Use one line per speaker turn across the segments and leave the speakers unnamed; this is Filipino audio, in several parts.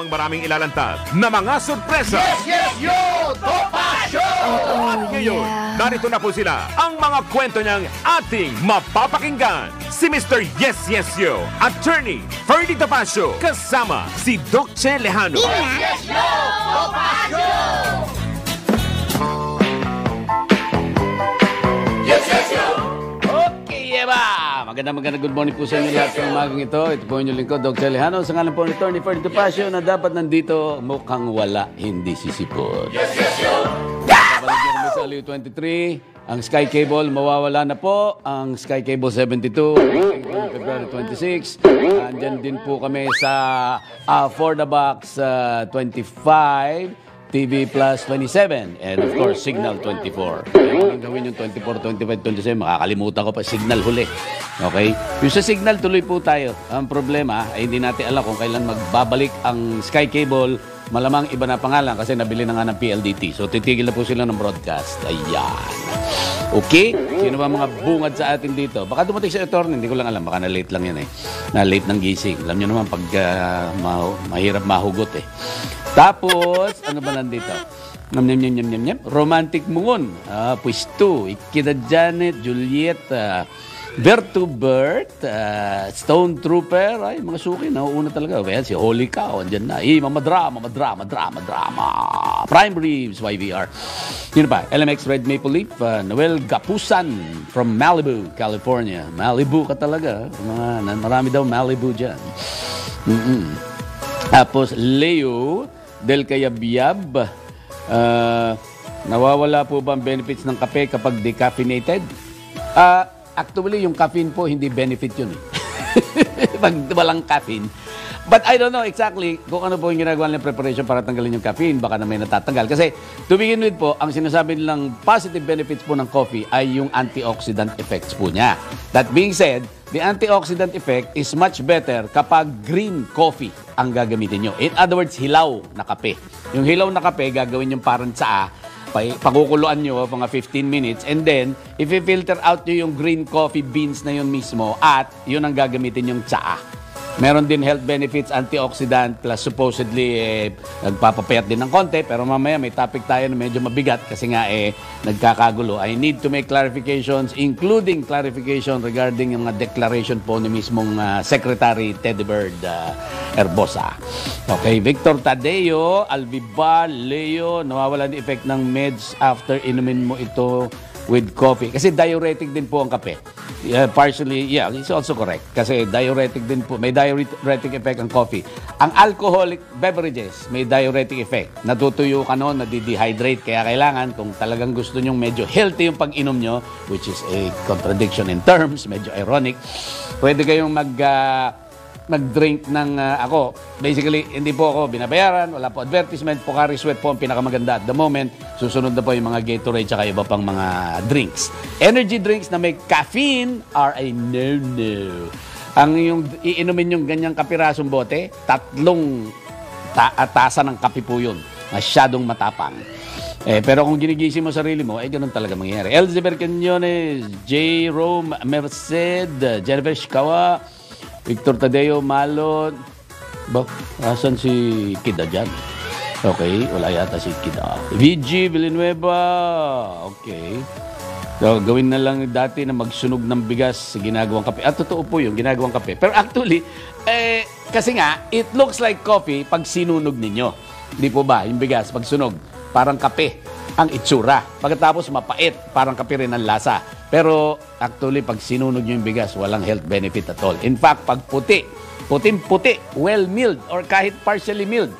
ang maraming ilalantad na mga sorpresa. At ngayon, narito na po sila, ang mga kwento niyang ating mapapakinggan. Si Mr. Yes Yes Yo, Attorney Ferdy Topacio, kasama si Doc Che Lejano.
Okay, Eva! Magandang good morning po sa inyo lahat ng umagang ito. Ito po inyong lingkod, Doc Che Lejano. Sa ngalan po ni Attorney Ferdy Topacio na dapat nandito mukhang wala, hindi sisipot. Yes, yes, yo! Kabalagyan kami sa Aliw 23. Ang Sky Cable, mawawala na po. Ang Sky Cable 72, February 26. Andyan din po kami sa For the Box 25. TV Plus 27, and of course, Signal 24. Kaya kung gawin yung 24, 25, 27, makakalimutan ko pa, Signal huli. Okay? Yung sa Signal, tuloy po tayo. Ang problema ay hindi natin alam kung kailan magbabalik ang Sky Cable. Malamang iba na pangalan kasi nabili na nga ng PLDT. So, titigil na po sila ng broadcast. Ayan. Okay? Sino ba mga bungad sa atin dito? Baka dumating sa attorney, hindi ko lang alam. Baka na-late lang yan eh. Na-late ng gising. Alam nyo naman, pag mahirap mahugot eh. Tapos, ano ba nandito? Romantic Moon. Pwisto. Ikida Janet, Julieta, Bertubert, Stone Trooper. Ay, mga suki. Nauuna talaga. Well, si Holy Cow. Andyan na. Drama. Prime Reeves, YVR. Sino pa? LMX Red Maple Leaf. Noel Gapusan from Malibu, California. Malibu ka talaga. Marami daw Malibu dyan. Tapos, Leo Del Cayabyab. Nawawala po ba ang benefits ng kape kapag decaffeinated? Actually, yung caffeine po, hindi benefit yun. Pag walang caffeine. But I don't know exactly kung ano po yung ginagawa ng preparation para tanggalin yung caffeine. Baka na may natatanggal. Kasi to begin with po, ang sinasabi nilang positive benefits po ng coffee ay yung antioxidant effects po niya. That being said, the antioxidant effect is much better kapag green coffee ang gagamitin nyo. In other words, hilaw na kape. Yung hilaw na kape, gagawin yung parang tsaa, pagkukuluan nyo mga 15 minutes, and then, if i-filter out nyo yung green coffee beans na yun mismo, at yun ang gagamitin yung tsaa. Meron din health benefits, antioxidant, plus supposedly nagpapapayat din ng konti. Pero mamaya may topic tayo na medyo mabigat kasi nga nagkakagulo. I need to make clarifications, including clarification regarding yung declaration po ni mismong Secretary Teddy Bird Herbosa. Okay, Victor Tadeo, Alvibar, Leo, nawawala ng effect ng meds after inumin mo ito with coffee. Kasi diuretic din po ang kape. Partially, yeah, it's also correct. Kasi diuretic din po, may diuretic effect ang coffee. Ang alcoholic beverages, may diuretic effect. Natutuyo ka noon, nadi-dehydrate. Kaya kailangan, kung talagang gusto nyong medyo healthy yung pag-inom nyo, which is a contradiction in terms, medyo ironic, pwede kayong mag-drink ng ako. Basically, hindi po ako binabayaran, wala po advertisement, Pocari Sweat po ang pinakamaganda at the moment. Susunod na po yung mga Gatorade tsaka iba pang mga drinks. Energy drinks na may caffeine are a no-no. Ang yung iinumin yung ganyang kapirasong bote, 3 tasa ng kape po yun. Masyadong matapang. Pero kung ginigising mo sarili mo, ganun talaga mangyayari. Elizabeth Quinones, J. Rome, Merced, Jennifer Shikawa, Victor Tadeo, Malon. Asan si Kida dyan? Okay, wala yata si Kida. VG Villanueva. Okay. So, gawin na lang dati na magsunog ng bigas sa ginagawang kape. Totoo po yung ginagawang kape. Pero actually, kasi nga, it looks like coffee pag sinunog ninyo. Hindi po ba? Yung bigas, pag sunog, parang kape ang itsura. Pagkatapos mapait, parang kape rin ang lasa. Pero actually, pag sinunog nyo yung bigas, walang health benefit at all. In fact, pag puting-puti, well-milled or kahit partially milled,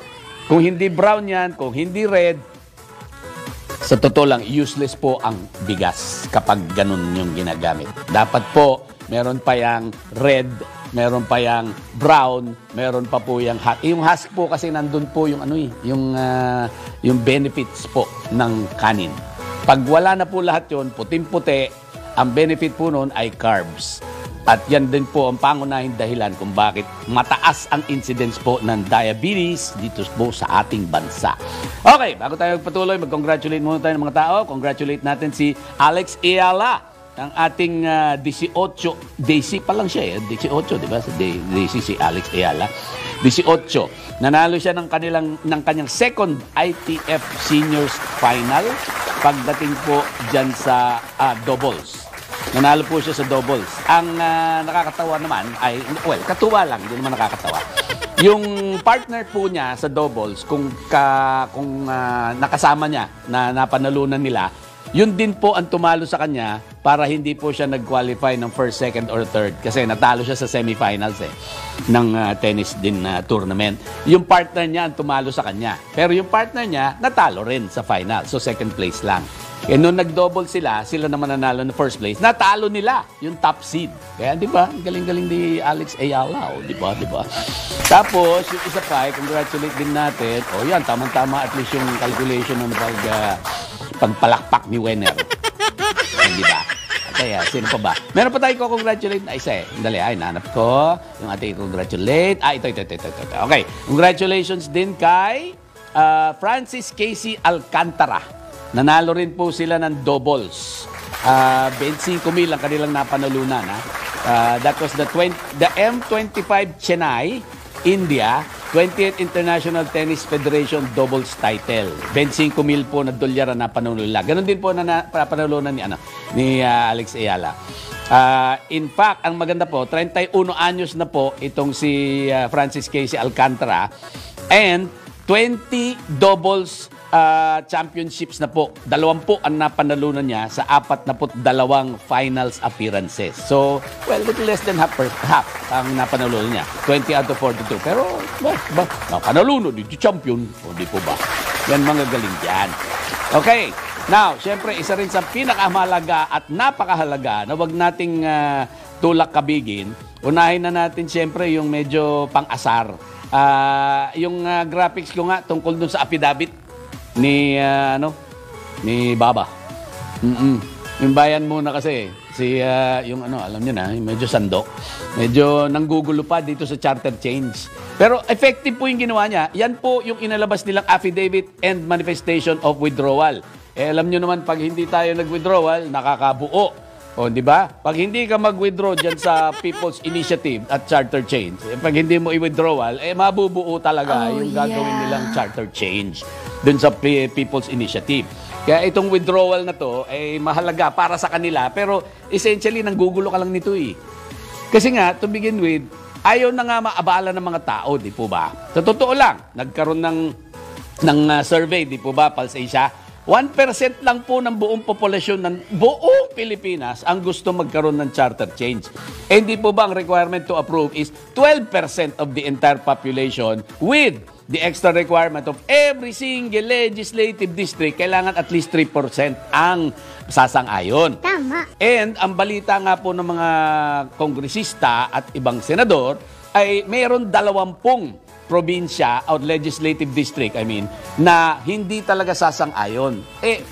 kung hindi brown yan, kung hindi red, sa totoo lang, useless po ang bigas kapag ganun yung ginagamit. Dapat po, meron pa yung red, meron pa yung brown, meron pa po yung husk. Yung husk po kasi nandun po yung yung benefits po ng kanin. Pag wala na po lahat yun, puting-puti, ang benefit po nun ay carbs. At yan din po ang pangunahing dahilan kung bakit mataas ang incidence po ng diabetes dito po sa ating bansa. Okay, bago tayo magpatuloy, mag-congratulate muna tayo ng mga tao. Congratulate natin si Alex Ayala. ang ating 18, Daisy pa lang siya 18, di ba? Daisy si Alex Ayala. 18. Nanalo siya ng kanyang second ITF Seniors Final pagdating po diyan sa doubles. Nanalo po siya sa doubles. Ang nakakatawa naman ay, well, katuwa lang, hindi naman nakakatawa. Yung partner po niya sa doubles, kung nakasama niya na napanalunan nila, yun din po ang tumalo sa kanya para hindi po siya nag-qualify ng first, second, or third. Kasi natalo siya sa semifinals ng tennis din tournament. Yung partner niya ang tumalo sa kanya. Pero yung partner niya, natalo rin sa final. So second place lang. Eh, nung nag-double sila naman nanalo na first place, natalo nila yung top seed. Kaya, di ba? Galing-galing ni Alex Ayala, di ba? Tapos, yung isa pa, congratulate din natin. O yan, tamang-tama at least yung calculation ng pagpalakpak ni Wenner. Di ba? Kaya, sino pa ba? Meron pa tayo ko-congratulate na isa Dali, nanap ko. Yung ating congratulate. Ito. Okay. Congratulations din kay Francis Casey Alcantara. Nanalo rin po sila ng doubles. 25,000 ang kanilang napanalunan. That was the M25 Chennai, India, 20th International Tennis Federation doubles title. 25,000 po na dolyar na panalunan. Ganon din po na panalunan ni Alex Ayala. In fact, ang maganda po, 31 anyos na po itong si Francis Casey Alcantara and 20 doubles championships na po. 20 ang napanalunan niya sa 42 finals appearances. So, well, little less than half ang napanalunan niya. 20 out of 42. Pero, napanalunan, di champion. O, di po ba? Yan mga galing dyan. Okay. Now, syempre, isa rin sa pinakamahalaga at napakahalaga na wag nating tulak kabigin. Unahin na natin syempre yung medyo pang-asar. Yung graphics ko nga tungkol dun sa affidavit ni Baba. Yung bayan muna kasi yung alam niyo na, medyo sandok. Medyo nanggugulo pa dito sa charter change. Pero effective po yung ginawa niya. Yan po yung inalabas nilang affidavit and manifestation of withdrawal. Alam niyo naman pag hindi tayo nag-withdrawal, nakakabuo. O, di ba? Pag hindi ka mag-withdraw dyan sa People's Initiative at Charter Change, pag hindi mo i-withdrawal, mabubuo talaga yung gagawin nilang Charter Change dun sa People's Initiative. Kaya itong withdrawal na to ay mahalaga para sa kanila, pero essentially nanggugulo ka lang nito Kasi nga, to begin with, ayaw na nga maabala ng mga tao, di po ba? Sa totoo lang, nagkaroon ng survey, di po ba, Pulse Asia? 1% lang po ng buong populasyon ng buong Pilipinas ang gusto magkaroon ng charter change. Hindi po ba ang requirement to approve is 12% of the entire population with the extra requirement of every single legislative district, kailangan at least 3% ang sasang-ayon.
Tama.
And ang balita nga po ng mga kongresista at ibang senador ay mayroon 20 probinsya o legislative district, na hindi talaga sasang-ayon.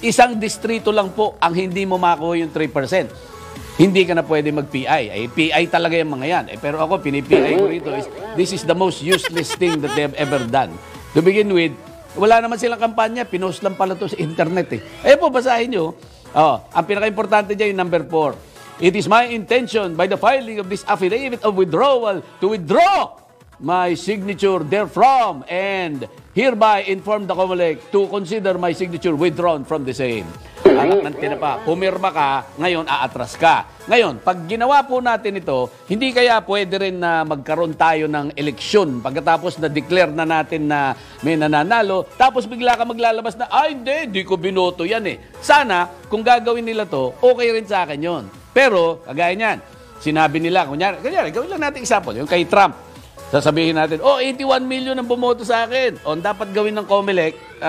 Isang distrito lang po ang hindi mo makuha yung 3%. Hindi ka na pwede mag-PI. PI talaga yung mga yan. Pero ako, pini-PI ko rito this is the most useless thing that they have ever done. To begin with, wala naman silang kampanya. Pinost lang pala to sa internet. Po, basahin nyo. Ang pinaka-importante dyan yung number 4. It is my intention by the filing of this affidavit of withdrawal to withdraw my signature therefrom and hereby inform the COMELEC to consider my signature withdrawn from the same. Anak ng tinapa, pumirma ka, ngayon aatras ka. Ngayon, pag ginawa po natin ito, hindi kaya pwede rin na magkaroon tayo ng eleksyon pagkatapos na declare na natin na may nananalo, tapos bigla ka maglalabas na, hindi ko binoto yan Sana, kung gagawin nila to, okay rin sa akin yon. Pero, kagaya niyan, sinabi nila, kunyari, gawin lang natin example, yung kay Trump. Sasabihin natin, 81 million ang bumoto sa akin. Dapat gawin ng COMELEC,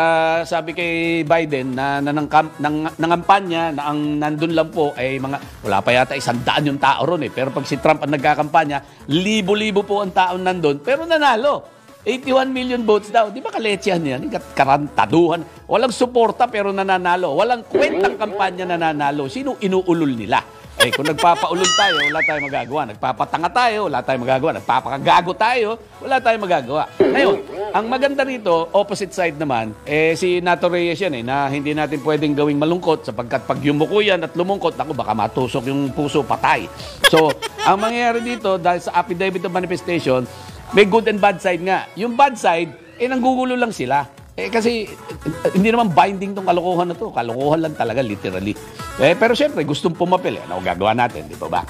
sabi kay Biden na nangampanya na ang nandun lang po ay wala pa yata 100 yung tao ron Pero pag si Trump ang nagkakampanya, libo-libo po ang tao nandun, pero nanalo. 81 million votes daw. Di ba kaletsihan yan? Karantaduhan. Walang suporta pero nananalo. Walang kwentang kampanya nananalo. Sino inuulol nila? Kung nagpapaulol tayo, wala tayong magagawa. Nagpapatanga tayo, wala tayong magagawa. Nagpapakagago tayo, wala tayong magagawa. Ngayon, ang maganda rito, opposite side naman, si Nato Reyes yan na hindi natin pwedeng gawing malungkot sapagkat pag yumuko yan at lumungkot, naku, baka matusok yung puso, patay. So, ang mangyayari dito, dahil sa affidavit of manifestation, may good and bad side nga. Yung bad side, nanggugulo lang sila. Kasi hindi naman binding tong kalokohan na to. Kalokohan lang talaga, literally. Pero syempre, gustong pumapel. Ano gagawa natin, di ba ba?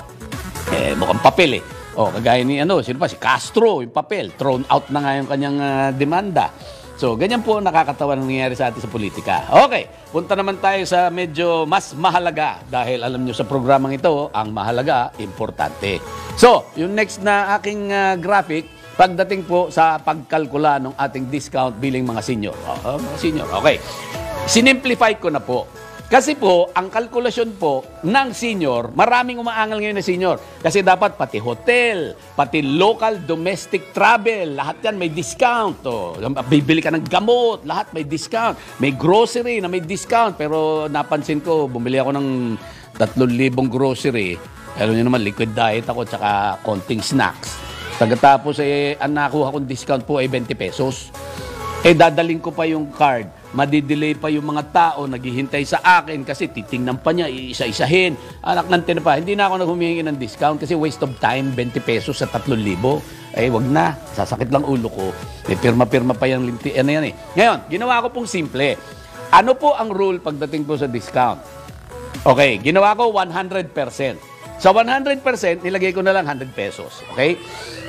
Mukhang papel kagaya ni sino pa? Si Castro, yung papel. Thrown out na nga yung kanyang demanda. So, ganyan po nakakatawa ng nangyayari sa atin sa politika. Okay, punta naman tayo sa medyo mas mahalaga. Dahil alam nyo sa programang ito, ang mahalaga, importante. So, yung next na aking graphic, pagdating po sa pagkalkula ng ating discount bilang mga senior. Mga senior, okay. Sinimplify ko na po. Kasi po, ang kalkulasyon po ng senior, maraming umaangal ngayon na senior. Kasi dapat pati hotel, pati local domestic travel, lahat yan may discount. Bibili ka ng gamot, lahat may discount. May grocery na may discount. Pero napansin ko, bumili ako ng 3,000 grocery. Alam niyo naman, liquid diet ako tsaka konting snacks. Pagkatapos ang nakuha kong discount po ay 20 pesos. Dadaling ko pa yung card. Madidelay pa yung mga tao, naghihintay sa akin kasi titingnan pa niya, iisa-isahin. Anak ng tinapa, hindi na ako naghumingi ng discount kasi waste of time, 20 pesos sa 3,000. Wag na, sasakit lang ulo ko. Pirma-pirma pa yung linti. Ngayon, ginawa ko pong simple. Ano po ang rule pagdating po sa discount? Okay, ginawa ko 100%. Sa 100%, nilagay ko na lang 100 pesos. Okay?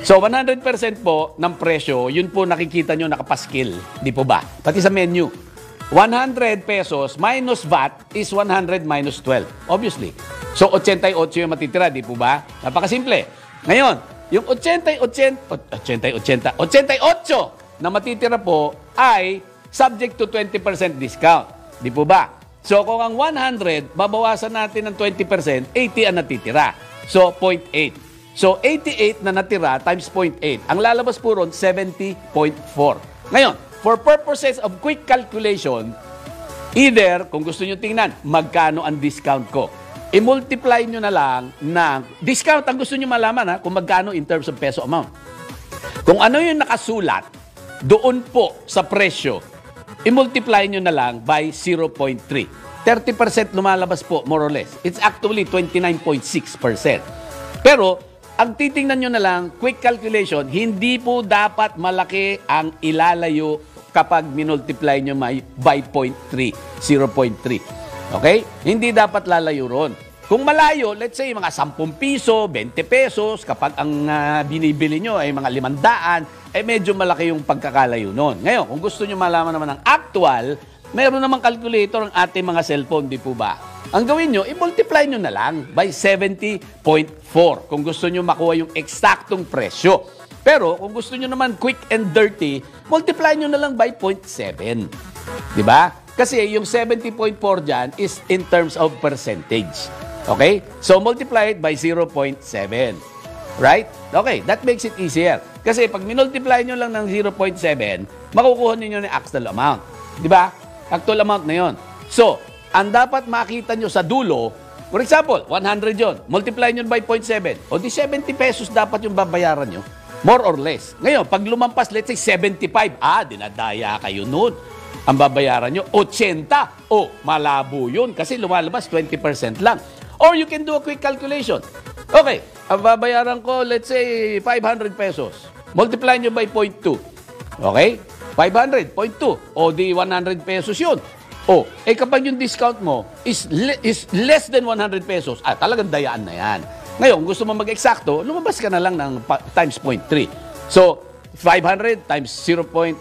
So, 100% po ng presyo, yun po nakikita nyo nakapaskil. Di po ba? Pati sa menu. 100 pesos minus VAT is 100 minus 12. Obviously. So, 88 yung matitira. Di po ba? Napakasimple. Ngayon, yung 88 na matitira po ay subject to 20% discount. Di po ba? So, kung ang 100, babawasan natin ng 20%, 80 ang natitira. So, 0.8. So, 88 na natira times 0.8. Ang lalabas po ron, 70.4. Ngayon, for purposes of quick calculation, either, kung gusto nyo tingnan, magkano ang discount ko. I-multiply nyo na lang ng discount. Ang gusto nyo malaman, kung magkano in terms of peso amount. Kung ano yung nakasulat, doon po sa presyo, i-multiply nyo na lang by 0.3. 30% lumalabas po, more or less. It's actually 29.6%. Pero, ang titingnan nyo na lang, quick calculation, hindi po dapat malaki ang ilalayo kapag minultiply nyo by 0.3, 0.3. Okay? Hindi dapat lalayo ron. Kung malayo, let's say mga 10 piso, 20 pesos, kapag ang binibili nyo ay mga 500, medyo malaki yung pagkakalayo nun. Ngayon, kung gusto nyo malaman naman ng actual, meron namang calculator ang ating mga cellphone, di po ba? Ang gawin nyo, i-multiply nyo na lang by 70.4 kung gusto nyo makuha yung eksaktong presyo. Pero kung gusto nyo naman quick and dirty, multiply nyo na lang by 0.7. Di ba? Kasi yung 70.4 dyan is in terms of percentage. Okay? So, multiply it by 0.7. Right? Okay, that makes it easier. Kasi pag minultiply nyo lang ng 0.7, makukuha ninyo ng actual amount. Di ba? Actual amount na yon. So, ang dapat makita nyo sa dulo, for example, 100 yon, multiply nyo by 0.7, o di 70 pesos dapat yung babayaran nyo, more or less. Ngayon, pag lumampas, let's say 75, dinadaya kayo nun. Ang babayaran nyo, 80. Malabo yun kasi lumalabas 20% lang. Or you can do a quick calculation. Okay, ang babayaran ko, let's say, 500 pesos. Multiply nyo by 0.2. Okay? 500, 0.2. O di 100 pesos yun. Kapag yung discount mo is less than 100 pesos, talagang dayaan na yan. Ngayon, gusto mo mag-eksakto, lumabas ka na lang ng times 0.3. So, 500 times 0.7.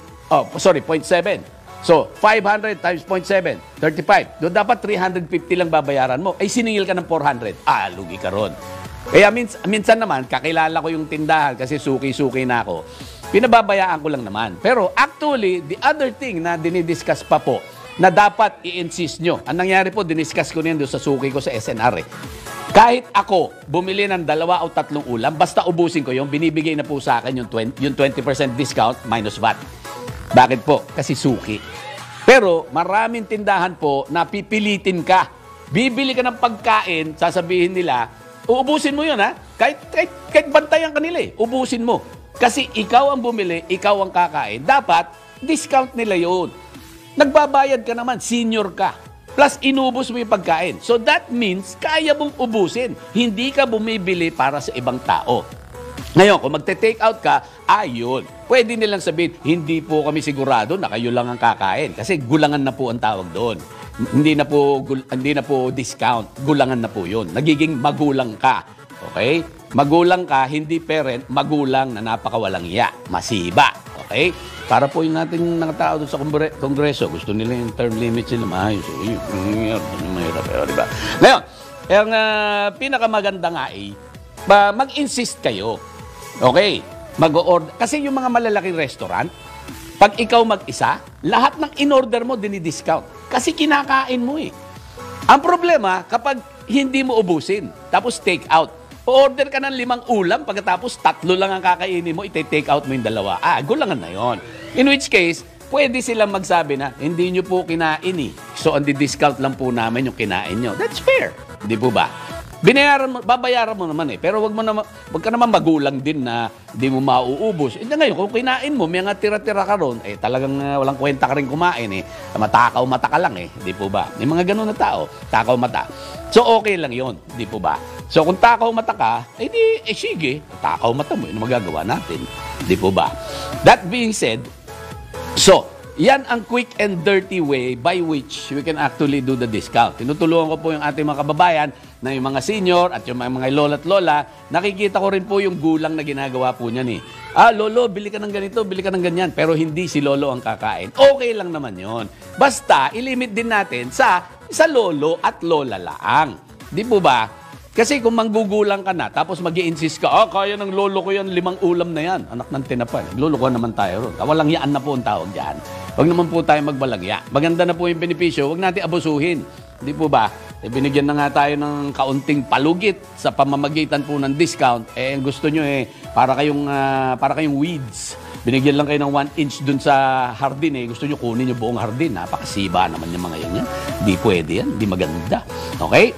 So, 500 times 0.7, 35. Doon dapat 350 lang babayaran mo. Siningil ka ng 400. Lugi ka ron. Kaya minsan naman, kakilala ko yung tindahan kasi suki-suki na ako. Pinababayaan ko lang naman. Pero actually, the other thing na dinidiscuss pa po, na dapat i-insist nyo. Ang nangyari po, diniscuss ko niyan doon sa suki ko sa SNR. Kahit ako, bumili ng 2 o 3 ulam, basta ubusin ko yung binibigay na po sa akin yung 20% discount minus VAT. Bakit po? Kasi suki. Pero maraming tindahan po na pipilitin ka. Bibili ka ng pagkain, sasabihin nila, uubusin mo yun ha. Kahit bantayan ka nila ubusin mo. Kasi ikaw ang bumili, ikaw ang kakain. Dapat, discount nila yun. Nagbabayad ka naman, senior ka. Plus, inubos mo yung pagkain. So that means, kaya mong ubusin. Hindi ka bumibili para sa ibang tao. Ngayon, kung magte-take out ka, ayun. Pwede nilang sabihin, hindi po kami sigurado na kayo lang ang kakain. Kasi gulangan na po ang tawag doon. Hindi na po discount. Gulangan na po yun. Nagiging magulang ka. Okay? Magulang ka, hindi parent, magulang na napakawalang iya. Masiba. Okay? Para po yung nating mga tao doon sa kongreso, gusto nila yung term limits nila maayos. Mahirap. Diba? Ngayon, ang pinakamaganda nga ay, mag-insist kayo. Okay, mag-order. Kasi yung mga malalaking restaurant, pag ikaw mag-isa, lahat ng in-order mo dinidiscount. Kasi kinakain mo eh. Ang problema, kapag hindi mo ubusin, tapos take out, order ka ng 5 ulam, pagkatapos 3 lang ang kakainin mo, ite-take out mo yung 2. Gulangan na yon. In which case, pwede silang magsabi na, hindi nyo po kinain eh. So, ang di-discount lang po namin yung kinain nyo. That's fair. Di po ba? Babayaran mo naman eh. Pero wag ka naman magulang din na di mo mauubos. Ngayon, kung kinain mo, may nga tira-tira ka ron, talagang walang kwenta ka rin kumain eh. Matakaw mata ka lang eh. Di po ba? May mga ganun na tao. Takaw mata. So, okay lang yon. Di po ba? So, kung takaw mata ka, sige. Takaw mata mo. Ano magagawa natin? Di po ba? That being said, yan ang quick and dirty way by which we can actually do the discount. Tinutulungan ko po yung ating mga kababayan na yung mga senior at yung mga lola at lola, nakikita ko rin po yung gulang na ginagawa po niyan eh. Lolo, bili ka ng ganito, bili ka ng ganyan. Pero hindi si lolo ang kakain. Okay lang naman yon. Basta, ilimit din natin sa lolo at lola lang. Di po ba? Kasi kung manggugulang ka na, tapos mag-i-insist ka, kaya ng lolo ko yan, 5 ulam na yan. Anak ng tinapay. Lulukuhan naman tayo ron. Walang yaan na po ang tawag dyan. Huwag naman po tayo magbalagya. Maganda na po yung benepisyo, huwag natin abusuhin. Di po ba? Binigyan na nga tayo ng kaunting palugit sa pamamagitan po ng discount. Gusto nyo para kayong weeds. Binigyan lang kayo ng 1 inch dun sa hardin Gusto nyo kunin yung buong hardin. Napakasiba naman yung mga yan. Di pwede yan. Di maganda. Okay?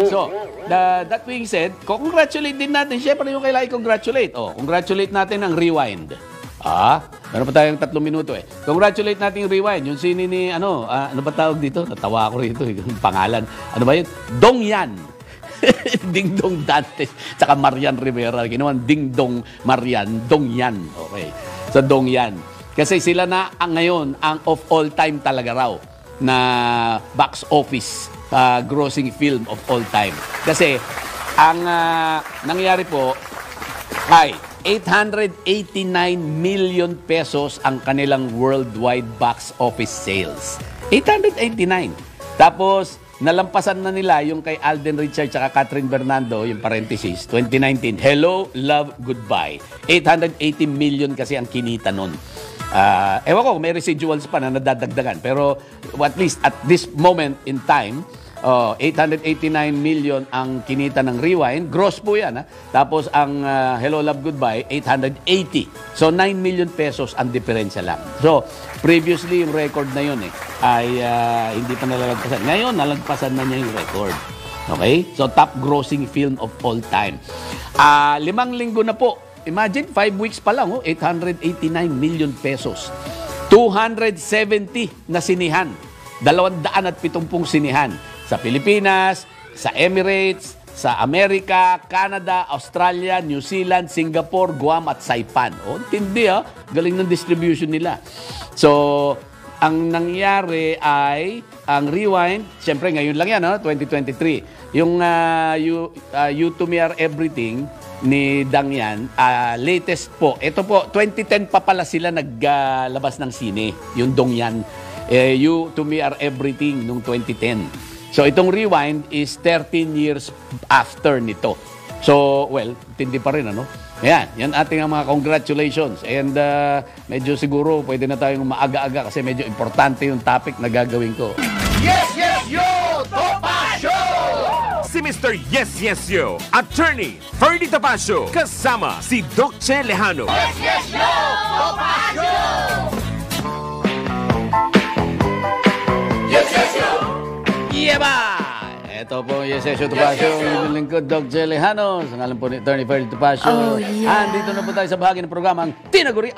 So, that being said, congratulate din natin. Siyempre yung kailangan i-congratulate. Congratulate natin ang Rewind. Meron pa tayong 3 minuto Congratulate natin yung Rewind. Yung sini ni, ano ba tawag dito? Natawa ako rito. Yung pangalan. Ano ba yun? Dong Yan. Ding Dong Dantes. Tsaka Marian Rivera. Ginawan Ding Dong Marian. Dong Yan. Okay. So, Dong Yan. Kasi sila na ngayon ang of all time talaga raw na box office grossing film of all time. Kasi ang nangyari po ay 889 million pesos ang kanilang worldwide box office sales. 889. Tapos nalampasan na nila yung kay Alden Richards at Catherine Bernardo, yung parenthesis, 2019, Hello, Love, Goodbye. 880 million kasi ang kinita nun. Ewan ko, may residuals pa na nadadagdagan. Pero at least at this moment in time, 889 million ang kinita ng Rewind. Gross po yan. Tapos ang Hello, Love, Goodbye, 880. So 9 million pesos ang diferensya lang. So previously yung record na yun ay hindi pa nalalagpasan. Ngayon, nalagpasan na niya yung record. Okay? So top grossing film of all time. 5 linggo na po. Imagine, 5 weeks pa lang, 889 million pesos. 270 na sinihan. 270 sinihan. Sa Pilipinas, sa Emirates, sa Amerika, Canada, Australia, New Zealand, Singapore, Guam at Saipan. Tindi galing ng distribution nila. So, ang nangyari ay, ang Rewind, siyempre ngayon lang yan, 2023. Yung You To Me Are Everything ni Dang Yan, latest po. Ito po, 2010 pa pala sila naglabas ng sine, yung Dong Yan. You To Me Are Everything nung 2010. So, itong Rewind is 13 years after nito. So, well, tindi pa rin, yan ating mga congratulations. And medyo siguro pwede na tayong maaga-aga kasi medyo importante yung topic na gagawin ko.
Yes, yes, yo! Topacio! Si Mr. Yes, yes, yo! Attorney Ferdy Topacio. Kasama si Doc Che Lejano. Yes, yes, yo! Topacio! Yes, yes, yo!
Yeba! Ito po yung Yesesio Topacio, yung lingkod, Doc Jelejano. Sa ngalan po ni Attorney Ferdy Topacio.
Oh, yeah.
Andito na po tayo sa bahagi ng programang Tinaguri.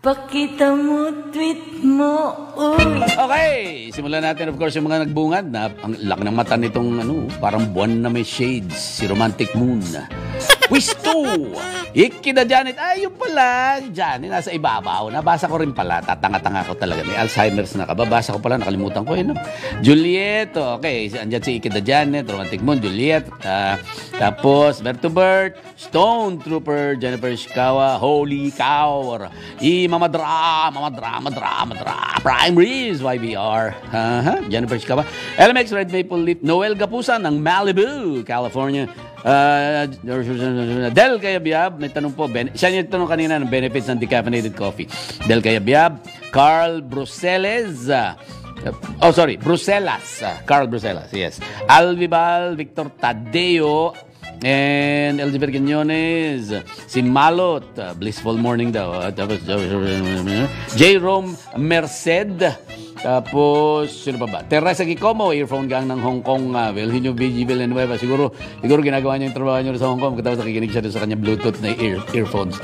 Pakita mo, tweet mo, uy.
Okay, simulan natin of course yung mga nagbungad na ang laki ng mata nitong parang buwan na may shades, si Romantic Moon. Wisto! Ikida Janet. Ay, yun pala. Janet, nasa ibabaw. Nabasa ko rin pala. Tatanga-tanga ko talaga. May Alzheimer's na. Kababasa ko pala. Nakalimutan ko. Juliet. Okay. Andyan si Ikida Janet. Romantic Moon. Juliet. Tapos, Bertubert. Stone Trooper. Jennifer Ishikawa. Holy Cow. Mamadra. Prime Reese. YBR. Jennifer Ishikawa. LMX Red Maple Leaf. Noel Gapusa ng Malibu, California. Del Cayabyab, may tanong po, siya niya tanong kanina ng benefits ng decaffeinated coffee. Del Cayabyab, Carl Bruselas, Carl Bruselas, yes. Alvibal, Victor Tadeo, and Elizabeth Quinones, si Malot, blissful morning daw. Tapos, J. Rome Merced, tapos, sino pa ba? Teresa Gicomo, earphone gang ng Hong Kong, Vilhenio VG Villanueva. Siguro ginagawa niya yung trabaho niya sa Hong Kong. Katapos nakikinig siya sa kanya Bluetooth na earbuds.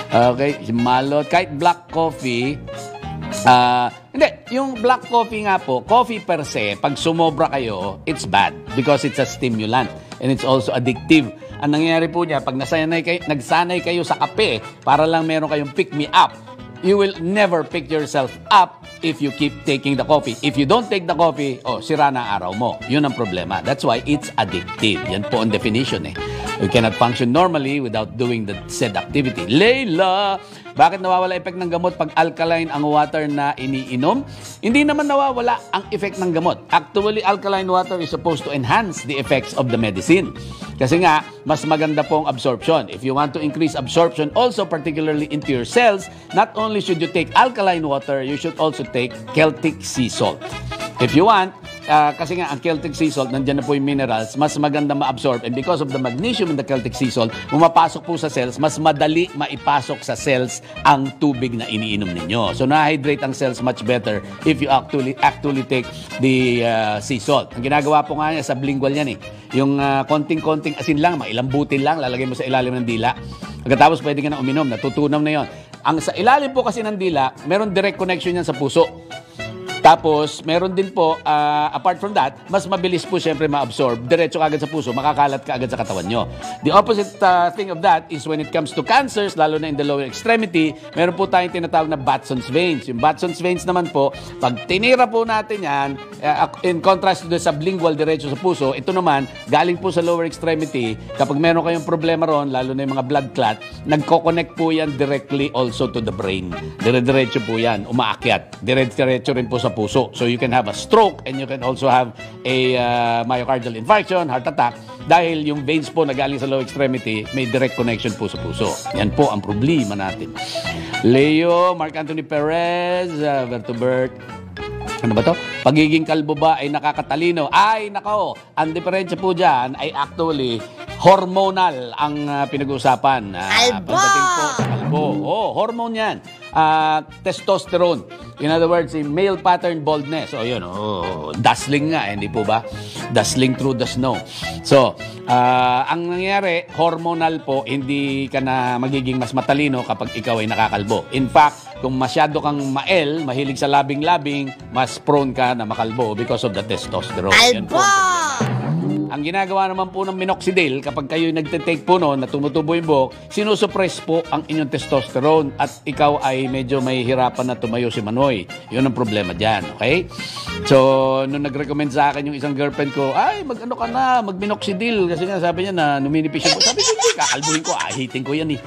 Okay, si Malot. Kahit black coffee, hindi, yung black coffee nga po, coffee per se, pag sumobra kayo, it's bad because it's a stimulant and it's also addictive. Ang nangyayari po niya, pag nagsanay kayo sa kape, para lang meron kayong pick me up, you will never pick yourself up if you keep taking the coffee. If you don't take the coffee, sira na ang araw mo. Yun ang problema. That's why it's addictive. Yan po ang definition eh. We cannot function normally without doing the said activity. Leila, bakit nawawala effect ng gamot pag alkaline ang water na iniinom? Hindi naman nawawala ang effect ng gamot. Actually, alkaline water is supposed to enhance the effects of the medicine. Kasi nga, mas maganda pong absorption. If you want to increase absorption also particularly into your cells, not only should you take alkaline water, you should also take Celtic sea salt. If you want, kasi nga ang Celtic sea salt, nandiyan na po yung minerals, mas maganda ma-absorb. And because of the magnesium in the Celtic sea salt, pumapasok po sa cells, mas madali maipasok sa cells ang tubig na iniinom ninyo. So, na-hydrate ang cells much better if you actually take the sea salt. Ang ginagawa po nga niya, sublingual yan eh. Yung konting-konting asin lang, mailambutin lang, lalagay mo sa ilalim ng dila. Pagkatapos pwede ka na uminom, natutunaw na yon. Ang sa ilalim po kasi ng dila, meron direct connection yan sa puso. Tapos, meron din po, apart from that, mas mabilis po siyempre ma-absorb. Diretso ka agad sa puso, makakalat ka agad sa katawan nyo. The opposite thing of that is when it comes to cancers, lalo na in the lower extremity, meron po tayong tinatawag na Batson's veins. Yung Batson's veins naman po, pag tinira po natin yan, in contrast to the sublingual diretso sa puso, ito naman, galing po sa lower extremity, kapag meron kayong problema ron, lalo na yung mga blood clot, nagko-connect po yan directly also to the brain. Dire-diretso po yan, umaakyat. Dire-diretso rin po sa puso. So you can have a stroke and you can also have a myocardial infarction, heart attack, dahil yung veins po na galing sa low extremity may direct connection po sa puso. Yan po ang problema natin. Leo, Mark Anthony Perez, Bertubert, ano ba to? Pagiging kalbo ba ay nakakatalino? Ay, nako, ang diferensya po dyan ay actually hormonal ang pinag-uusapan. Pagdating po sa kalbo. Hormone yan. Testosterone. In other words, male pattern baldness. Yun, dazzling nga, hindi po ba? Dazzling through the snow. So, ang nangyayari, hormonal po, hindi ka na magiging mas matalino kapag ikaw ay nakakalbo. In fact, kung masyado kang mahilig sa labing-labing, mas prone ka na makalbo because of the testosterone. Yan po. Ang ginagawa naman po ng minoxidil, kapag kayo nagtitake po noon na tumutubo yung buhok, sinusuppress po ang inyong testosterone at ikaw ay medyo may hirapan na tumayo si Manoy. Yun ang problema dyan, okay? So, nung nag-recommend sa akin yung isang girlfriend ko, ay, mag-ano ka na, mag-minoxidil. Kasi nga sabi niya na numinipis yung buhok. Sabi ko, kakalbuhin ko, hiting ko yan eh.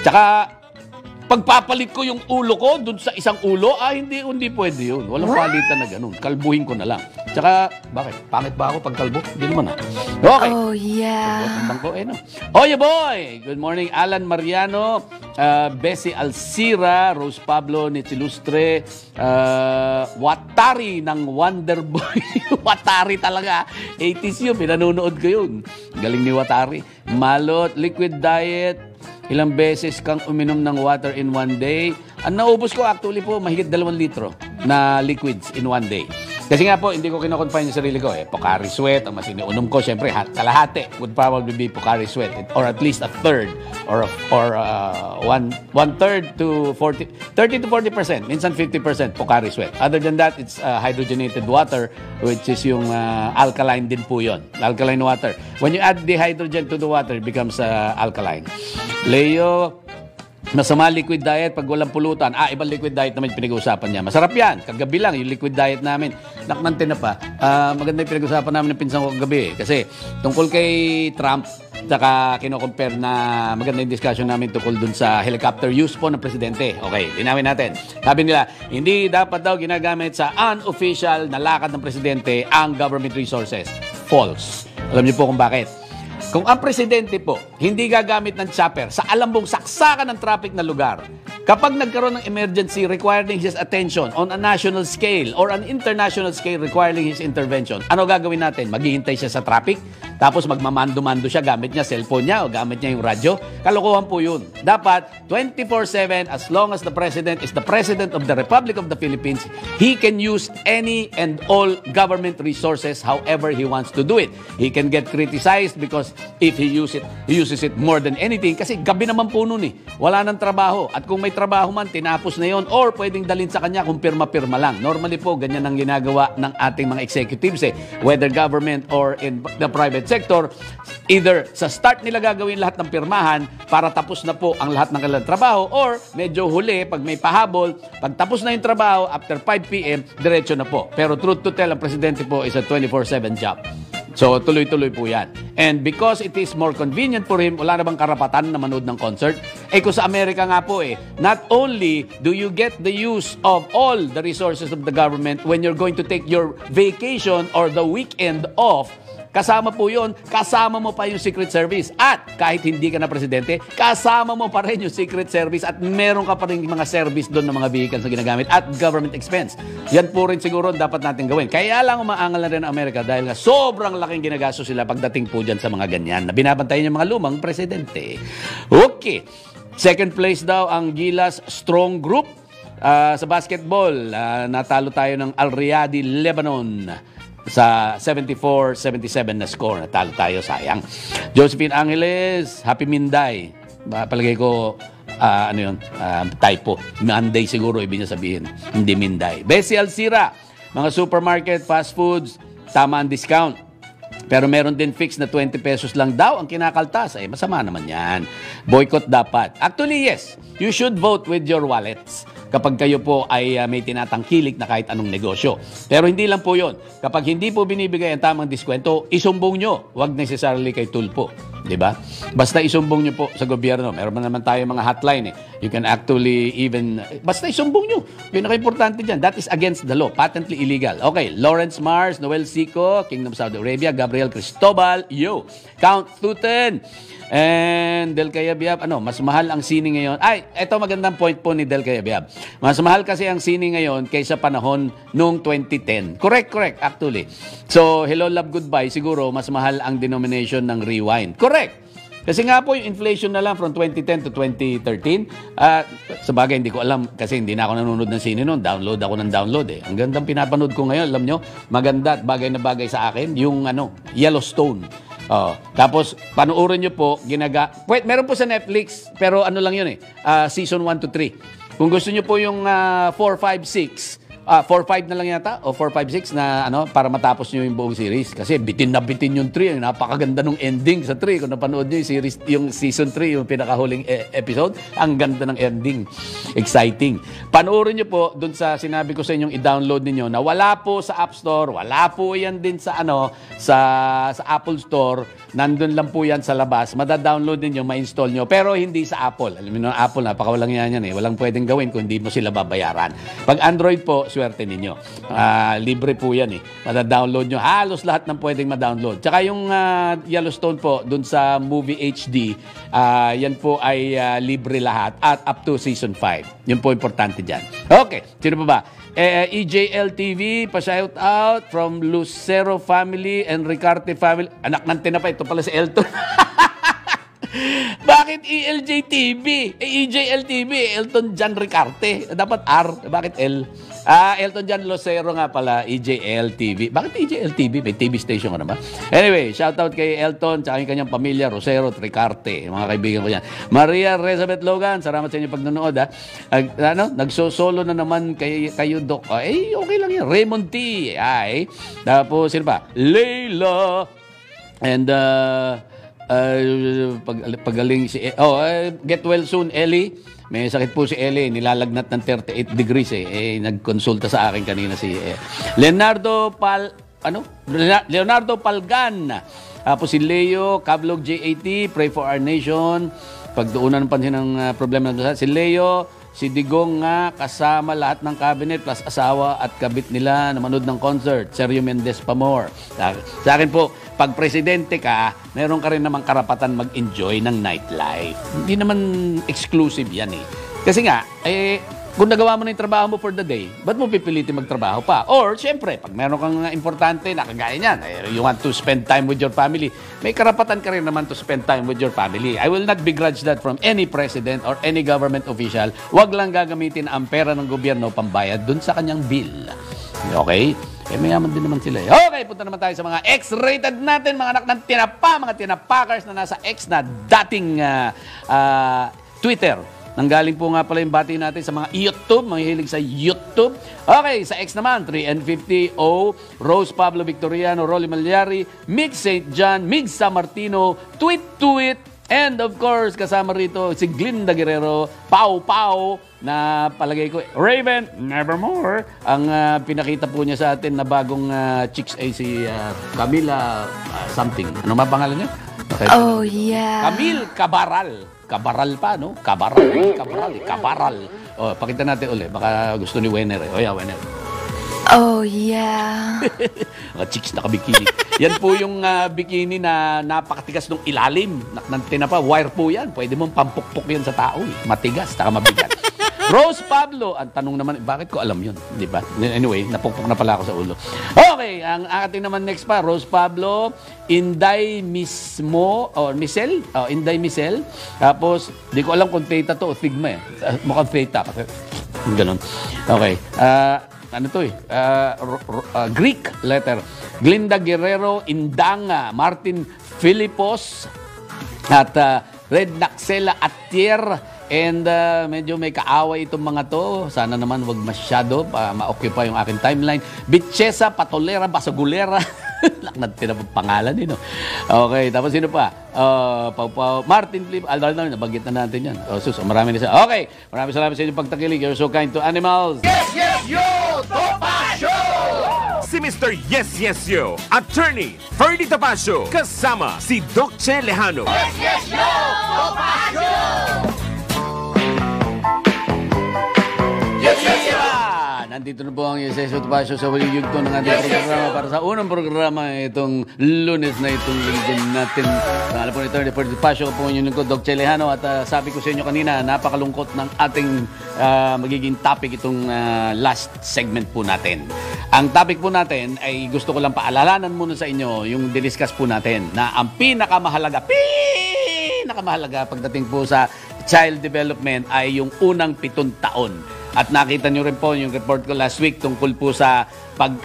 Tsaka, pagpapalit ko yung ulo ko dun sa isang ulo, hindi pwede yun. Walang palitan na ganun. Kalbuhin ko na lang. Tsaka, bakit? Pangit ba ako pag kalbo? Hindi naman Okay.
Oh yeah.
Bangko, no? Oye boy! Good morning, Alan Mariano, Bessie Alcira, Rose Pablo, Nitzilustre, Watari ng Wonder Boy. Watari talaga. 80s yun, pinanonood ko yun. Galing ni Watari. Malot, Liquid Diet, ilang beses kang uminom ng water in one day. Ang naubos ko actually po, mahigit 2 litro na liquids in one day. Kasi nga po, hindi ko kinoconfine yung sarili ko Pocari Sweat, ang mas iniunom ko, syempre, kalahati would probably be Pocari Sweat, or at least a third, or one third to 30 to 40%, minsan 50% Pocari Sweat. Other than that, it's hydrogenated water, which is yung alkaline din po yun, alkaline water. When you add the hydrogen to the water, it becomes alkaline. Leo, masama liquid diet pag walang pulutan. Ibang liquid diet naman yung pinag-uusapan niya. Masarap yan. Kagabi lang, yung liquid diet namin. Naknante na pa. Maganda yung pinag-uusapan namin ng pinsan ko kagabi. Kasi tungkol kay Trump, saka kino-compare na maganda yung discussion namin tungkol dun sa helicopter use po ng presidente. Okay, linawin natin. Sabi nila, hindi dapat daw ginagamit sa unofficial na lakad ng presidente ang government resources. False. Alam niyo po kung bakit. Kung ang presidente po hindi gagamit ng chopper sa alam mong saksakan ng traffic na lugar, kapag nagkaroon ng emergency requiring his attention on a national scale or an international scale requiring his intervention, ano gagawin natin? Maghihintay siya sa traffic? Tapos magmamando-mando siya, gamit niya cellphone niya o gamit niya yung radyo? Kalokohan po yun. Dapat 24/7, as long as the president is the president of the Republic of the Philippines, he can use any and all government resources however he wants to do it. He can get criticized because if he uses it more than anything, kasi gabi naman po nun wala nang trabaho. At kung may trabaho man, tinapos na yon or pwedeng dalhin sa kanya kung pirma-pirma lang. Normally po, ganyan ang ginagawa ng ating mga executives whether government or in the private sector. Either sa start nila gagawin lahat ng pirmahan para tapos na po ang lahat ng kanilang trabaho, or medyo huli, pag may pahabol, pag tapos na yung trabaho, after 5 p.m., diretso na po. Pero truth to tell, ang presidente po is a 24/7 job. So, tuloy-tuloy po yan. And because it is more convenient for him, wala na bang karapatan na manood ng concert? Kung sa Amerika nga po not only do you get the use of all the resources of the government when you're going to take your vacation or the weekend off, kasama po yun, kasama mo pa yung Secret Service. At kahit hindi ka na presidente, kasama mo pa rin yung Secret Service at meron ka pa rin mga service doon ng mga vehicles na ginagamit at government expense. Yan po rin siguro dapat natin gawin. Kaya lang umaangal na rin ang Amerika dahil nga sobrang laking ginagasto sila pagdating po dyan sa mga ganyan na binabantayan yung mga lumang presidente. Okay. Second place daw ang Gilas Strong Group. Sa basketball, natalo tayo ng Al Riyadi, Lebanon. Sa 74-77 na score. Natalo tayo, sayang. Josephine Angeles, Happy Minday. Palagay ko, typo. Monday siguro, ibig niya sabihin. Hindi Minday. Bessie Alcira, mga supermarket, fast foods, tama ang discount. Pero meron din fix na 20 pesos lang daw ang kinakaltas. Masama naman yan. Boycott dapat. Actually, yes. You should vote with your wallets kapag kayo po ay may tinatangkilik na kahit anong negosyo. Pero hindi lang po yun. Kapag hindi po binibigay ang tamang diskwento, isumbong nyo. Huwag necessarily kay Tulpo. Diba? Basta isumbong nyo po sa gobyerno. Meron naman tayo mga hotline You can actually even... Basta isumbong nyo. Pinaka-importante dyan. That is against the law. Patently illegal. Okay. Lawrence Mars, Noel Sico, Kingdom of Saudi Arabia, Gabriel Cristobal, Count Tuten, and Del Cayabyab. Mas mahal ang sini ngayon. Ito magandang point po ni Del Cayabyab. Mas mahal kasi ang sini ngayon kaysa panahon noong 2010. Correct, actually. So, hello, love, goodbye. Siguro, mas mahal ang denomination ng rewind. Correct. Kasi nga po, yung inflation na lang from 2010 to 2013, sa bagay, hindi ko alam kasi hindi na ako nanonood ng sine noon. Download ako ng download Ang gandang pinapanood ko ngayon, alam nyo, maganda at bagay na bagay sa akin, yung Yellowstone. Tapos, panuorin nyo po, meron po sa Netflix, pero lang yun season 1 to 3. Kung gusto nyo po yung 4, 5, 6, 4-5 na lang yata o 4-5-6 na para matapos nyo yung buong series kasi bitin na bitin yung 3 napakaganda ng ending sa 3 kung napanood nyo yung series, yung season 3 yung pinakahuling episode, ang ganda ng ending, exciting. Panoorin nyo po dun sa sinabi ko sa inyong i-download ninyo na wala po sa App Store, wala po yan din sa sa Apple Store. nandun lang po yan sa labas. Mada-download ninyo, ma-install nyo. Pero hindi sa Apple. Alam niyo, Apple, napakawalang yan eh. Walang pwedeng gawin kung hindi mo sila babayaran. Pag Android po, swerte ninyo. Libre po yan eh. Mada-download nyo. Halos lahat ng pwedeng ma-download. Tsaka yung Yellowstone po, dun sa Movie HD, yan po ay libre lahat at up to season 5. Yun po importante dyan. Okay, sino pa ba? EJL TV, pa-shout out from Lucero family and Ricarte family. Anak ng tinapay, ito pala si Elton. Bakit ELJ TV? EJL TV, Elton John Ricarte. Dapat R, bakit L? Elton John Lucero nga pala, EJL TV. Bakit EJL TV? May TV station ka naman. Anyway, shout out kay Elton, tsaka yung kanyang pamilya, Rosero at Ricarte. Mga kaibigan ko yan. Maria Rezabeth Logan, salamat sa inyo pagnunood. Nagsosolo na naman kayo, Doc. Okay lang yan. Raymond T. Tapos, sino pa? Layla. And, pagaling si... get well soon, Ellie. May sakit po si Ellie, nilalagnat ng 38 degrees nagkonsulta sa akin kanina si Leonardo Palgan. Po si Leo, Cablog J80, Pray for Our Nation. Pagduunan ng pansin ng problema ng si Leo, si Digong nga kasama lahat ng cabinet plus asawa at kabit nila na manood ng concert. Sergio Mendez Pamor. Sa akin po, pag presidente ka, meron ka rin namang karapatan mag-enjoy ng nightlife. Hindi naman exclusive yan eh. Kasi nga, kung nagawa mo na yung trabaho mo for the day, ba't mo pipilitin magtrabaho pa? Or, syempre, pag meron kang importante na kagaya niyan, you want to spend time with your family, may karapatan ka rin naman to spend time with your family. I will not begrudge that from any president or any government official. Huwag lang gagamitin ang pera ng gobyerno pambayad dun sa kanyang bill. Okay? Mayaman din naman sila. Okay, punta naman tayo sa mga X-rated natin, mga anak ng tinapa, mga tinapakers na nasa X na dating Twitter. Nanggaling po nga pala yung bati natin sa mga YouTube, mga hilig sa YouTube. Okay, sa X naman, 3N50, Rose Pablo Victoriano, Rolly Malyari, Mig St. John, Mig San Martino, Tweet, and of course, kasama rito si Glinda Guerrero, Pau, na palagay ko, Raven, Nevermore. Ang pinakita po niya sa atin na bagong chicks ay si Camila something. Ano ba pangalan niya? Okay.
Oh, yeah.
Camille Cabaral. Cabaral pa, no? Cabaral. Pakita natin ulit. Baka gusto ni Wenner. Wenner.
Oh, yeah.
Mga chicks na kabikini. Yan po yung bikini na napakatigas ng ilalim. Tinapa, wire po yan. Pwede mong pampukpok yan sa tao. Matigas, taka mabigat. Rose Pablo, ang tanong naman, bakit ko alam yun? Di ba? Anyway, napukpok na pala ako sa ulo. Okay, ang ating naman next pa, Rose Pablo, Inday Misel. Inday Misel. Tapos, di ko alam kung theta to o thigma eh. Mukhang theta. Ganun. Okay. Ano to eh? Greek letter. Glinda Guerrero, Indanga, Martin Filipos, at Red Naxela Atier. And medyo may kaaway itong mga to. Sana naman wag masyado ma-occupy yung aking timeline. Bitchesa, Patolera, Basagulera. Laknad pangalan no? Okay, tapos sino pa? Martin Flip, nabagit na natin yan. Marami na siya. Okay, maraming salamat sa inyong pagtakilig. You're so kind to animals.
Yes, yo! Topa Show! Si Mr. Yes, yo! Attorney Ferdy Topacio. Kasama si Doc Che Lejano. Yes, yo! Topa Show!
Nandito na po ang Yeseso Topacio sa huling yugto ng ating programa para sa unang programa itong Lunes na itong linggo natin. Alam po nito, Ferdy Topacio po yung lingkod, Doc Che Lejano, at sabi ko sa inyo kanina, napakalungkot ng ating magiging topic itong last segment po natin. Ang topic po natin ay gusto ko lang paalalanan muna sa inyo yung diniscuss po natin na ang pinakamahalaga pagdating po sa child development ay yung unang 7 taon. At nakita nyo rin po yung report ko last week tungkol po sa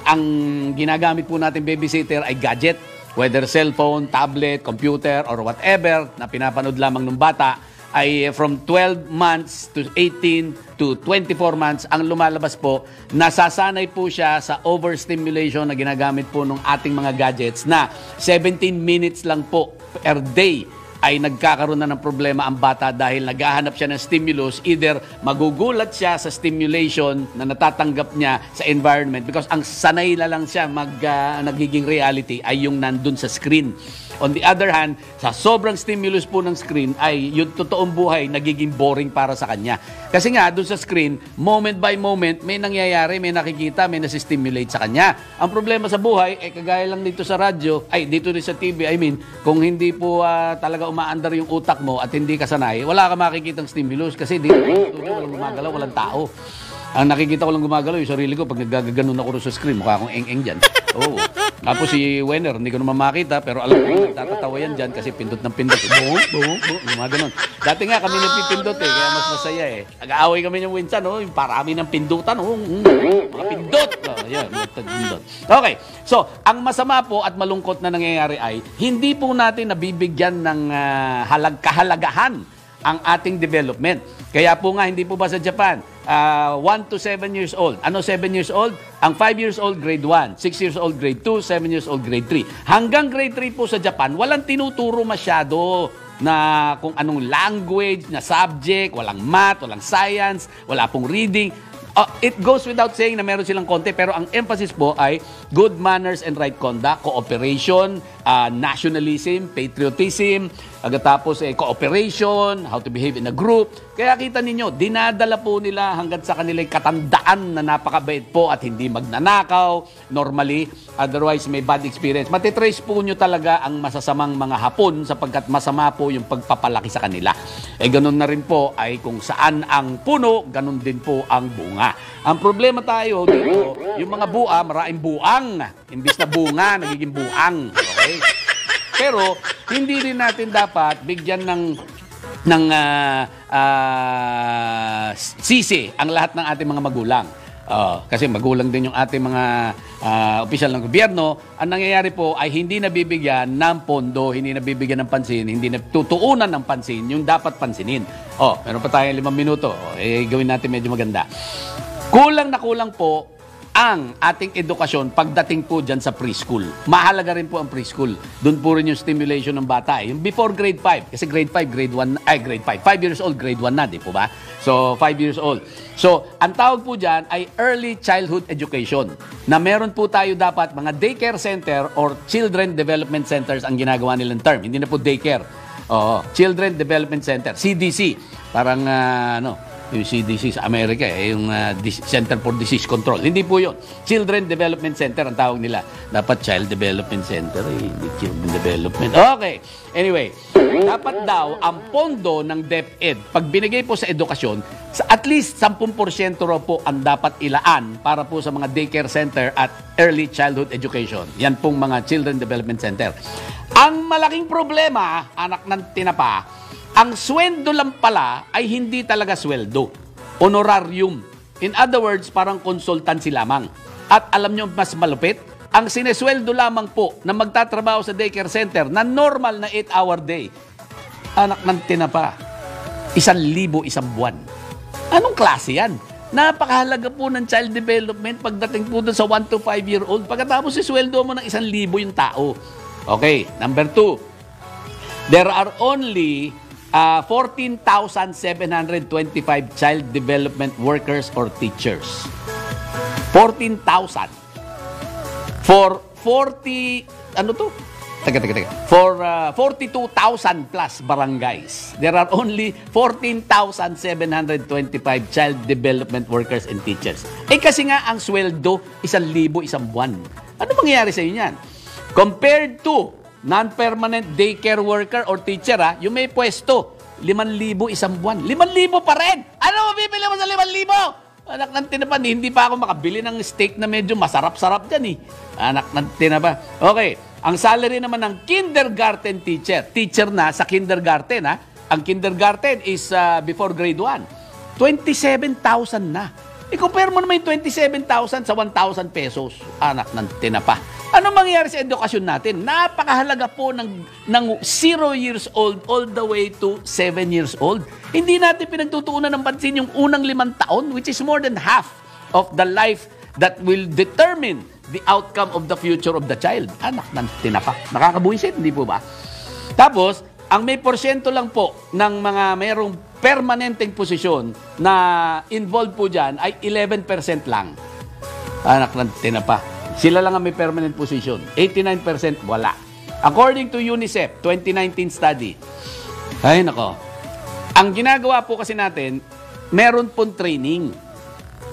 ang ginagamit po natin babysitter ay gadget, whether cellphone, tablet, computer, or whatever na pinapanood lamang ng bata, ay from 12 months to 18 to 24 months ang lumalabas po, nasasanay po siya sa overstimulation na ginagamit po ng ating mga gadgets na 17 minutes lang po per day ay nagkakaroon na ng problema ang bata dahil naghahanap siya ng stimulus. Either magugulat siya sa stimulation na natatanggap niya sa environment because ang sanay na lang siya nagiging reality ay yung nandun sa screen. On the other hand, sa sobrang stimulus po ng screen ay yung totoong buhay nagiging boring para sa kanya. Kasi nga, doon sa screen, moment by moment, may nangyayari, may nakikita, may nasistimulate sa kanya. Ang problema sa buhay, kagaya lang dito sa radyo, dito rin sa TV, kung hindi po talaga umaandar yung utak mo at hindi ka sanay, wala ka makikitang stimulus kasi dito walang gumagalaw, walang tao. Ang nakikita ko lang gumagalaw, yung sarili ko, pag naggaganon ako sa screen, mukha akong eng-eng dyan. Oo. Tapos si Wenner, hindi ko naman makita, pero alam ko, tatatawa yan dyan kasi pindot ng pindot. Buong, mga ganon. Dati nga kami nagpipindot kaya mas masaya Nag-aaway kami ng Winsan, yung parami ng pindutan, mga pindot. Yan, pindot. Okay, so, ang masama po at malungkot na nangyayari ay, hindi po natin nabibigyan ng kahalagahan ang ating development. Kaya po nga, hindi po ba sa Japan, 1 to 7 years old. Ano 7 years old? Ang 5 years old, grade 1. 6 years old, grade 2. 7 years old, grade 3. Hanggang grade 3 po sa Japan, walang tinuturo masyado na kung anong language, na subject, walang math, walang science, wala pong reading. It goes without saying na meron silang konti, pero ang emphasis po ay good manners and right conduct, cooperation, nationalism, patriotism, tapos cooperation, how to behave in a group. Kaya kita ninyo, dinadala po nila hanggang sa kanilang katandaan na napakabait po at hindi magnanakaw normally, otherwise may bad experience. Matitrace po nyo talaga ang masasamang mga Hapon sapagkat masama po yung pagpapalaki sa kanila. Ganun na rin po ay kung saan ang puno, ganun din po ang bunga. Ang problema tayo dito, yung mga bua, maraming buang. Imbis na bunga, nagiging buang. Okay? Pero, hindi rin natin dapat bigyan ng sisi ang lahat ng ating mga magulang. Kasi magulang din yung ating mga opisyal ng gobyerno. Ang nangyayari po ay hindi nabibigyan ng pondo, hindi nabibigyan ng pansin, hindi natutuunan ng pansin yung dapat pansinin. Meron pa tayong 5 minuto. Gawin natin medyo maganda. Kulang na kulang po ang ating edukasyon pagdating po dyan sa preschool. Mahalaga rin po ang preschool. Doon po rin yung stimulation ng bata. Yung before grade 5. Kasi grade 5, grade 1, grade 5. 5 years old, grade 1 na, di po ba? So, 5 years old. So, ang tawag po dyan ay early childhood education. Na meron po tayo dapat mga daycare center or children development centers ang ginagawa nilang term. Hindi na po daycare. Children Development Center. CDC. Parang, yung CDC sa Amerika, yung Center for Disease Control. Hindi po yun. Children Development Center ang tawag nila. Dapat Child Development Center, hindi Children Development. Okay. Anyway, dapat daw ang pondo ng DepEd, pag binigay po sa edukasyon, at least 10% raw po ang dapat ilaan para po sa mga daycare center at early childhood education. Yan pong mga Children Development Center. Ang malaking problema, anak ng tinapa, ang sweldo lang pala ay hindi talaga sweldo. Honorarium. In other words, parang consultancy lamang. At alam nyo mas malupit, ang sinesweldo lamang po na magtatrabaho sa daycare center na normal na 8-hour day, anak ng tinapa, 1,000 isang buwan. Anong klase yan? Napakahalaga po ng child development pagdating po doon sa 1 to 5-year-old. Pagkatapos sweldo mo ng 1,000 yung tao. Okay, number 2. There are only 14,725 child development workers or teachers. 14,000. For 40, For 42,000 plus barangays, there are only 14,725 child development workers and teachers. Kasi nga ang sweldo, 1,000 isang buwan. Ano mangyayari sa inyo yan? Compared to non-permanent daycare worker or teacher, yung may pwesto, 5,000 isang buwan. 5,000 pa rin! Ano mabibili mo sa 5,000? Anak ng tinapa, hindi pa ako makabili ng steak na medyo masarap-sarap dyan Anak ng tinapa. Okay, ang salary naman ng kindergarten teacher. Teacher na sa kindergarten, Ang kindergarten is before grade 1. 27,000 na. I-compare mo naman yung 27,000 sa 1,000 pesos. Anak ng tinapa. Ano mangyayari sa edukasyon natin? Napakahalaga po ng 0 years old all the way to 7 years old. Hindi natin pinagtutuunan ng pansin yung unang 5 taon, which is more than half of the life that will determine the outcome of the future of the child. Anak ng tinapa. Nakakabuisit, hindi po ba? Tapos, ang may porsyento lang po ng mga mayroong permanenteng posisyon na involved po dyan ay 11% lang. Anak ng tinapa. Sila lang ang may permanent position. 89% wala. According to UNICEF 2019 study, ay nako, ang ginagawa po kasi natin, meron pong training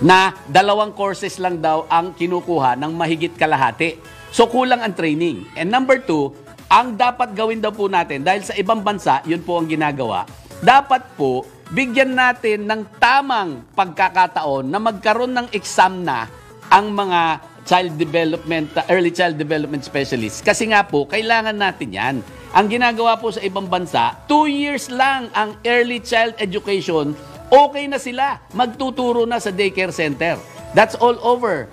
na 2 courses lang daw ang kinukuha ng mahigit kalahati. So kulang ang training. And number 2, ang dapat gawin daw po natin, dahil sa ibang bansa, yun po ang ginagawa, dapat po bigyan natin ng tamang pagkakataon na magkaroon ng exam na ang mga early child development specialists. Kasi nga po, kailangan natin yan. Ang ginagawa po sa ibang bansa, 2 years lang ang early child education, okay na sila. Magtuturo na sa daycare center. That's all over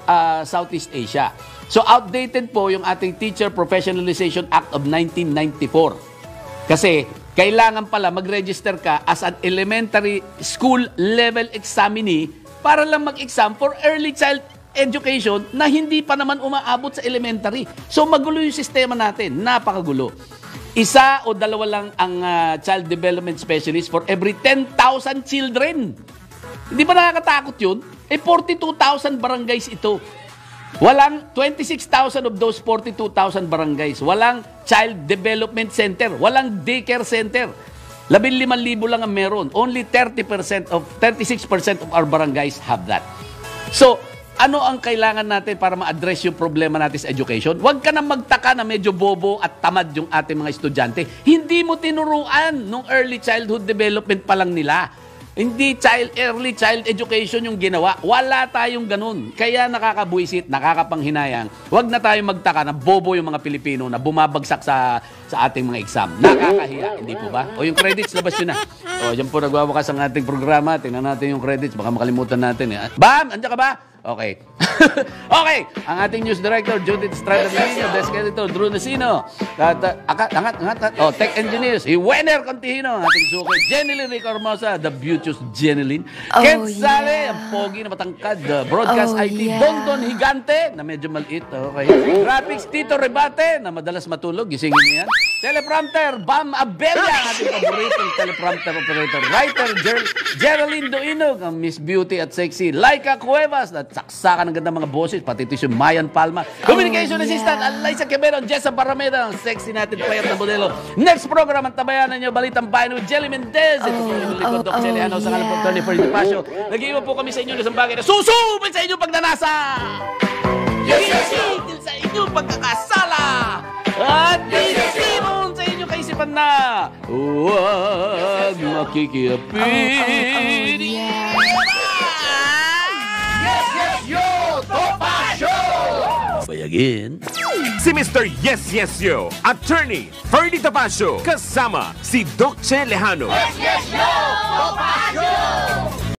Southeast Asia. So outdated po yung ating Teacher Professionalization Act of 1994. Kasi kailangan pala mag-register ka as an elementary school level examinee para lang mag-exam for early child education na hindi pa naman umaabot sa elementary. So magulo yung sistema natin. Napakagulo. 1 o 2 lang ang child development specialist for every 10,000 children. Hindi ba nakakatakot yun? 42,000 barangays ito. Walang 26,000 of those 42,000 barangays. Walang child development center. Walang daycare center. 15,000 lang ang meron. Only 36% of our barangays have that. So, ano ang kailangan natin para ma-address yung problema natin sa education? Huwag ka na magtaka na medyo bobo at tamad yung ating mga estudyante. Hindi mo tinuruan nung early childhood development pa lang nila. Hindi early child education yung ginawa. Wala tayong ganun. Kaya nakakabuisit, nakakapanghinayang. Huwag na tayong magtaka na bobo yung mga Pilipino na bumabagsak sa ating mga exam. Nakakahiya, hindi po ba? O yung credits, labas yun na. O, yan po nagwawakas ang ating programa. Tingnan natin yung credits. Baka makalimutan natin. Bam! Andiyan ka ba? Okay. Okay. Ang ating news director, Judith Estrada-Nino, desk editor, Drew Nasino. Angat. Oh, tech engineers, Wenner Contihino, ating suki, Jenilyn Rico Hermosa, the beauteous Jenilyn. Ken Sale, ang pogi na matangkad, broadcast IT, Dondon Higante, na medyo maliit. Okay. Graphics, Tito Rebate, na madalas matulog, gisingin niya yan. Teleprompter, Bam Abella, ang ating paboritong teleprompter operator. Writer, Geraldine Doinog, ang Miss Beauty at Sexy. Laika Cuevas, at saksakan ng ganda mga boses, pati ito si Mayan Palma. Communication Assistant, Alaysa Quevedo, Jessa Parameda, ang sexy natin payat na modelo. Next program, ang tabayanan nyo, Balitang Bayan with Jelly Mendez. Ito po yung likod, Doc Jelly Ano, sa ngalan po, Tony Ferdy Pasio. Nag-iwan po kami sa inyo ng isang bagay na susubin sa inyong pagnanasa! Isisil sa inyong pagkakasala! At isipon sa inyong kaisipan na huwag makikiapin. Bayagin.
Si Mr. Yes Yes Yo, Attorney Ferdy Tapasio, kasama si Doc Che Lejano.
Yes, yes, yo! Topacio!